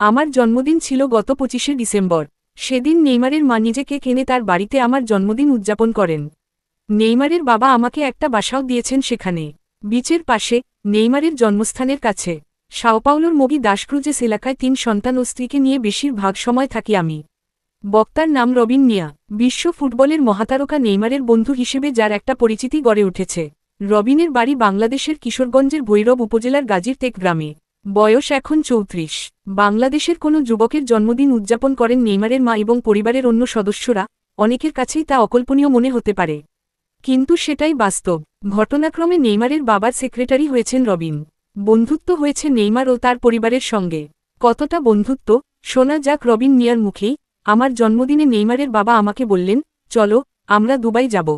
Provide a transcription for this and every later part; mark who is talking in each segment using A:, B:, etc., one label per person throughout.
A: আমার জন্মদিন ছিল গত 25শে ডিসেম্বর। সেদিন নেইমারের মা নিজে কেক এনে তার বাড়িতে আমার জন্মদিন উদযাপন করেন। নেইমারের বাবা আমাকে একটা বাসাও দিয়েছেন সেখানে, বিচের পাশে, নেইমারের জন্মস্থানের কাছে। সাও পাওলোর মোগি দাসক্রুজেস এলাকায় 3 সন্তান ও স্ত্রীকে নিয়ে বেশিরভাগ সময় থাকি আমি। বক্তার নাম রবিন মিয়া, বিশ্ব ফুটবলের মহাতারকা নেইমারের বন্ধু হিসেবে যার একটা পরিচিতি গড়ে উঠেছে। রবিনের বাড়ি বাংলাদেশের কিশোরগঞ্জের ভৈরব উপজেলার গাজীর তেক গ্রামে। বয়স এখন 34। বাংলাদেশের কোনো যুবকের জন্মদিন উদযাপন করেন নেইমারের মা এবং পরিবারের অন্য সদস্যরা, অনেকের কাছেই তা অকল্পনীয় মনে হতে পারে, কিন্তু সেটাই বাস্তব। ঘটনাক্রমে নেইমারের বাবার সেক্রেটারি হয়েছেন রবিন। বন্ধুত্ব হয়েছে নেইমার ও তার পরিবারের সঙ্গে। কতটা বন্ধুত্ব, শোনা যাক রবিন মিয়ার মুখেই। আমার জন্মদিনে নেইমারের বাবা আমাকে বললেন, চলো, আমরা দুবাই যাব,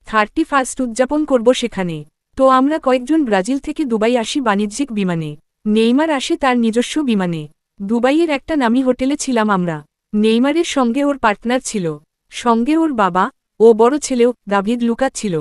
A: 31st উদযাপন করব সেখানে। তো আমরা কয়েকজন ব্রাজিল থেকে দুবাই আসি বাণিজ্যিক বিমানে। নেইমার আসে তার নিজস্ব বিমানে। দুবাইয়ের একটা নামী হোটেলে ছিলাম আমরা। নেইমারের সঙ্গে ওর পার্টনার ছিল, সঙ্গে ওর বাবা ও বড় ছেলেও দাভিদ লুকা ছিল।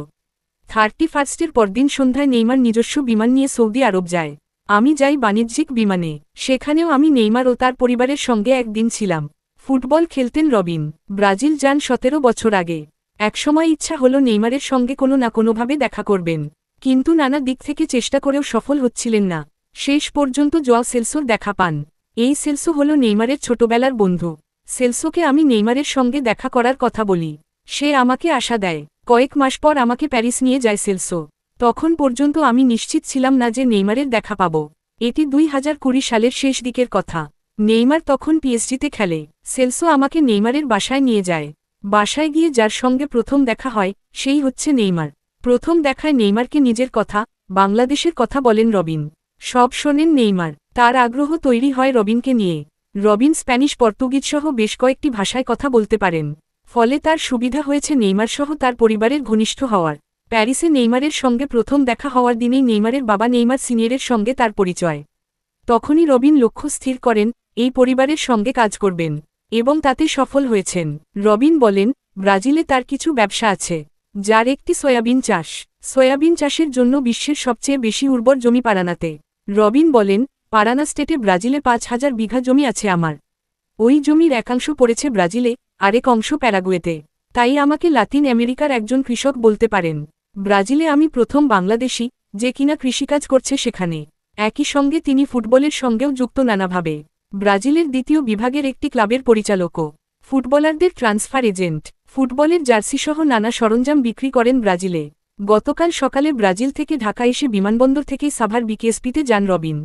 A: 31স্টের পরদিন সন্ধ্যায় নেইমার নিজস্ব বিমান নিয়ে সৌদি আরব যায়। আমি যাই বাণিজ্যিক বিমানে। সেখানেও আমি নেইমার ও তার পরিবারের সঙ্গে একদিন ছিলাম। ফুটবল খেলতেন রবিন। ব্রাজিল যান 17 বছর আগে। একসময় ইচ্ছা হলো নেইমারের সঙ্গে কোনো না কোনোভাবে দেখা করবেন, কিন্তু নানা দিক থেকে চেষ্টা করেও সফল হচ্ছিলেন না। শেষ পর্যন্ত জোয়াও সেলসোর দেখা পান। এই সেলসো হল নেইমারের ছোটবেলার বন্ধু। সেলসোকে আমি নেইমারের সঙ্গে দেখা করার কথা বলি। সে আমাকে আশা দেয়। কয়েক মাস পর আমাকে প্যারিস নিয়ে যায় সেলসো। তখন পর্যন্ত আমি নিশ্চিত ছিলাম না যে নেইমারের দেখা পাব। এটি 2020 সালের শেষ দিকের কথা। নেইমার তখন পিএসজিতে খেলে। সেলসো আমাকে নেইমারের বাসায় নিয়ে যায়। বাসায় গিয়ে যার সঙ্গে প্রথম দেখা হয়, সেই হচ্ছে নেইমার। প্রথম দেখায় নেইমারকে নিজের কথা, বাংলাদেশের কথা বলেন রবিন। সব শোনেন নেইমার। তার আগ্রহ তৈরি হয় রবিনকে নিয়ে। রবিন স্প্যানিশ পর্তুগিজ সহ বেশ কয়েকটি ভাষায় কথা বলতে পারেন। ফলে তার সুবিধা হয়েছে নেইমার সহ তার পরিবারের ঘনিষ্ঠ হওয়ার। প্যারিসে নেইমারের সঙ্গে প্রথম দেখা হওয়ার দিনেই নেইমারের বাবা নেইমার সিনিয়রের সঙ্গে তার পরিচয়। তখনই রবিন লক্ষ্য স্থির করেন, এই পরিবারের সঙ্গে কাজ করবেন, এবং তাতে সফল হয়েছেন। রবিন বলেন, ব্রাজিলে তার কিছু ব্যবসা আছে, যার একটি সয়াবিন চাষ। সয়াবিন চাষের জন্য বিশ্বের সবচেয়ে বেশি উর্বর জমি পারানাতে। রবিন বলেন, পারানা স্টেটে ব্রাজিলে 5000 বিঘা জমি আছে আমার। ওই জমির একাংশ পড়েছে ব্রাজিলে, আরেক অংশ প্যারাগুয়েতে। তাই আমাকে লাতিন আমেরিকার একজন কৃষক বলতে পারেন। ব্রাজিলে আমি প্রথম বাংলাদেশি যে কিনা কৃষিকাজ করছে সেখানে। একই সঙ্গে তিনি ফুটবলের সঙ্গেও যুক্ত নানাভাবে। ব্রাজিলের দ্বিতীয় বিভাগের একটি ক্লাবের পরিচালকও। ফুটবলারদের ট্রান্সফার এজেন্ট। ফুটবলের জার্সিসহ নানা সরঞ্জাম বিক্রি করেন ব্রাজিলে। গতকাল সকালে ব্রাজিল থেকে ঢাকা এসে বিমানবন্দর থেকেই সাভার বিকেএসপিতে যান রবিন।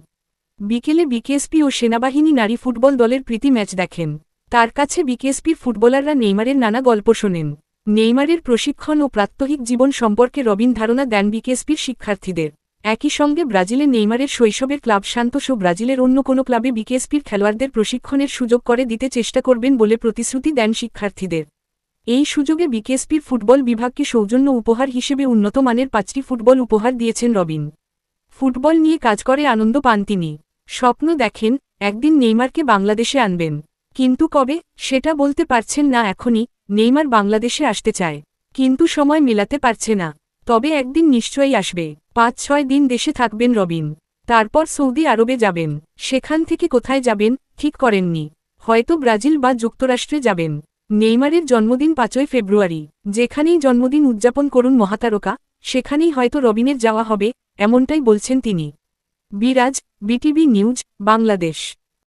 A: বিকেলে বিকেএসপি ও সেনাবাহিনী নারী ফুটবল দলের প্রীতি ম্যাচ দেখেন। তার কাছে বিকেএসপির ফুটবলাররা নেইমারের নানা গল্প শোনেন। নেইমারের প্রশিক্ষণ ও প্রাত্যহিক জীবন সম্পর্কে রবিন ধারণা দেন বিকেএসপির শিক্ষার্থীদের। একই সঙ্গে ব্রাজিলে নেইমারের শৈশবের ক্লাব সান্তোস ও ব্রাজিলের অন্য কোনো ক্লাবে বিকেএসপির খেলোয়াড়দের প্রশিক্ষণের সুযোগ করে দিতে চেষ্টা করবেন বলে প্রতিশ্রুতি দেন শিক্ষার্থীদের। এই সুযোগে বিকেএসপির ফুটবল বিভাগকে সৌজন্য উপহার হিসেবে উন্নত মানের 5টি ফুটবল উপহার দিয়েছেন রবিন। ফুটবল নিয়ে কাজ করে আনন্দ পান তিনি। স্বপ্ন দেখেন, একদিন নেইমারকে বাংলাদেশে আনবেন, কিন্তু কবে সেটা বলতে পারছেন না এখনই। নেইমার বাংলাদেশে আসতে চায়, কিন্তু সময় মেলাতে পারছে না। তবে একদিন নিশ্চয়ই আসবে। 5-6 দিন দেশে থাকবেন রবিন। তারপর সৌদি আরবে যাবেন। সেখান থেকে কোথায় যাবেন ঠিক করেননি। হয়তো ব্রাজিল বা যুক্তরাষ্ট্রে যাবেন। নেইমারের জন্মদিন 5ই ফেব্রুয়ারি। যেখানেই জন্মদিন উদযাপন করুন মহাতারকা, সেখানেই হয়তো রবিনের যাওয়া হবে, এমনটাই বলছেন তিনি। বিরাজ, বিটিভি নিউজ, বাংলাদেশ।